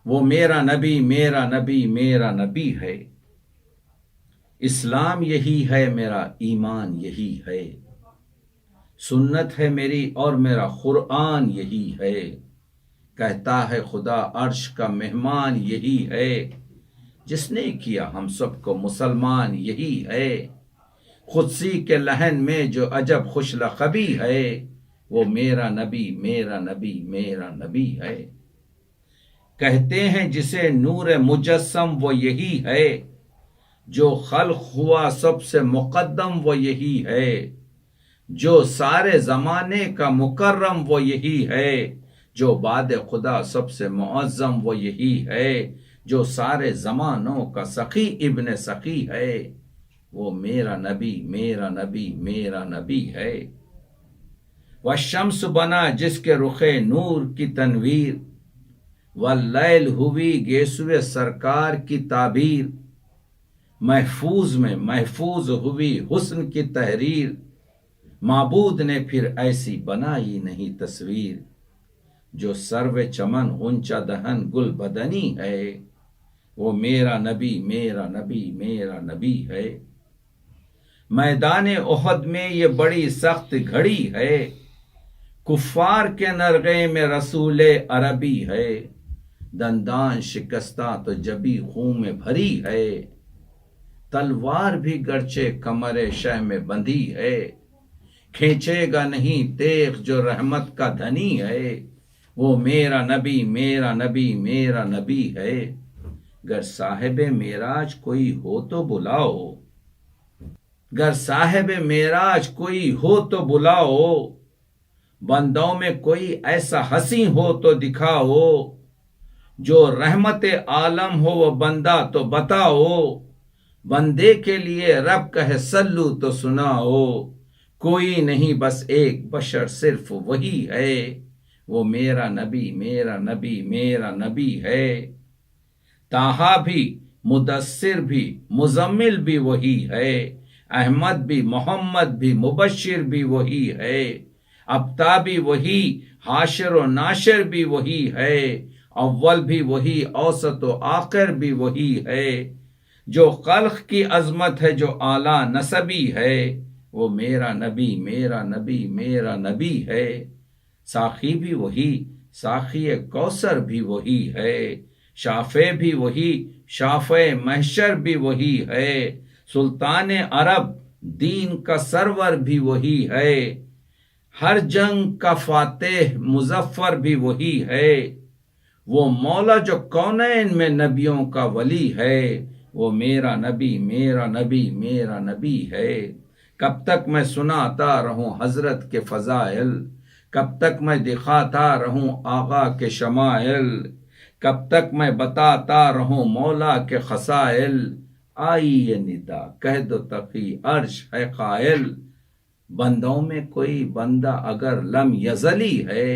وہ میرا نبی میرا نبی میرا نبی ہے، اسلام یہی ہے میرا ایمان یہی ہے، سنت ہے میری اور میرا قرآن یہی ہے، کہتا ہے خدا عرش کا مہمان یہی ہے، جس نے کیا ہم سب کو مسلمان یہی ہے، قدسی کے لحن میں جو عجب خوش لقبی ہے، وہ میرا نبی میرا نبی میرا نبی ہے، کہتے ہیں جسے نور مجسم وہ یہی ہے، جو خلق ہوا سب سے مقدم وہ یہی ہے، جو سارے زمانے کا مکرم وہ یہی ہے، جو بعد خدا سب سے معظم وہ یہی ہے، جو سارے زمانوں کا سخی ابن سخی ہے، وہ میرا نبی میرا نبی میرا نبی ہے، والشمس بنا جس کے رخ نور کی تنویر، واللیل ہوئی گیسوئے سرکار کی تعبیر، محفوظ میں محفوظ ہوئی حسن کی تحریر، معبود نے پھر ایسی بنائی نہیں تصویر، جو سرو چمن غنچہ دہن گل بدنی ہے، وہ میرا نبی میرا نبی میرا نبی ہے، میدان احد میں یہ بڑی سخت گھڑی ہے، کفار کے نرغے میں رسول عربی ہے، دندان شکستہ تو جبی خون میں بھری ہے، تلوار بھی گرچہ کمر شہ میں بندھی ہے، کھینچے گا نہیں تیغ جو رحمت کا دھنی ہے، وہ میرا نبی میرا نبی میرا نبی ہے، گر صاحب معراج کوئی ہو تو بلاؤ، گر صاحب معراج کوئی ہو تو بلاؤ، بندوں میں کوئی ایسا حسین ہو تو دکھاؤ، جو رحمت عالم ہو وہ بندہ تو بتاؤ، بندے کے لیے رب کہے سلو تو سناؤ، کوئی نہیں بس ایک بشر صرف وہی ہے، وہ میرا نبی میرا نبی میرا نبی ہے، طٰہٰ بھی مدثر بھی مزمل بھی وہی ہے، احمد بھی محمد بھی مبشر بھی وہی ہے، ابتہ بھی وہی حاشر و ناشر بھی وہی ہے، اول بھی وہی اوسط و آخر بھی وہی ہے، جو خلق کی عظمت ہے جو اعلیٰ نسبی ہے، وہ میرا نبی میرا نبی میرا نبی ہے، ساقی بھی وہی ساقی کوثر بھی وہی ہے، شافع بھی وہی شافع محشر بھی وہی ہے، سلطان عرب دین کا سرور بھی وہی ہے، ہر جنگ کا فاتح مظفر بھی وہی ہے، وہ مولا جو کونین میں نبیوں کا ولی ہے، وہ میرا نبی میرا نبی میرا نبی ہے، کب تک میں سناتا رہوں حضرت کے فضائل، کب تک میں دکھاتا رہوں آقا کے شمائل، کب تک میں بتاتا رہوں مولا کے خصائل، آئی یہ ندا کہہ دو تقی عرش ہے قائل، بندوں میں کوئی بندہ اگر لم یزلی ہے،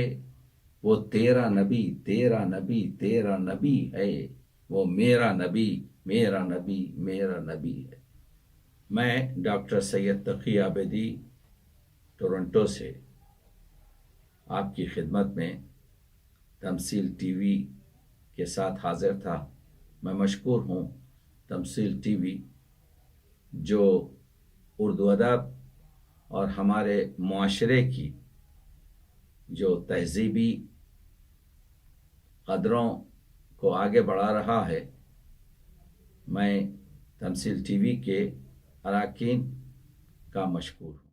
وہ تیرا نبی تیرا نبی تیرا نبی ہے، وہ میرا نبی میرا نبی میرا نبی ہے۔ میں ڈاکٹر سید تقی عابدی ٹورنٹو سے آپ کی خدمت میں تمثیل ٹی وی کے ساتھ حاضر تھا۔ میں مشکور ہوں تمثیل ٹی وی جو اردو ادب اور ہمارے معاشرے کی جو تہذیبی قدروں کو آگے بڑھا رہا ہے۔ میں تمثیل ٹی وی کے اراکین کا مشکور ہوں۔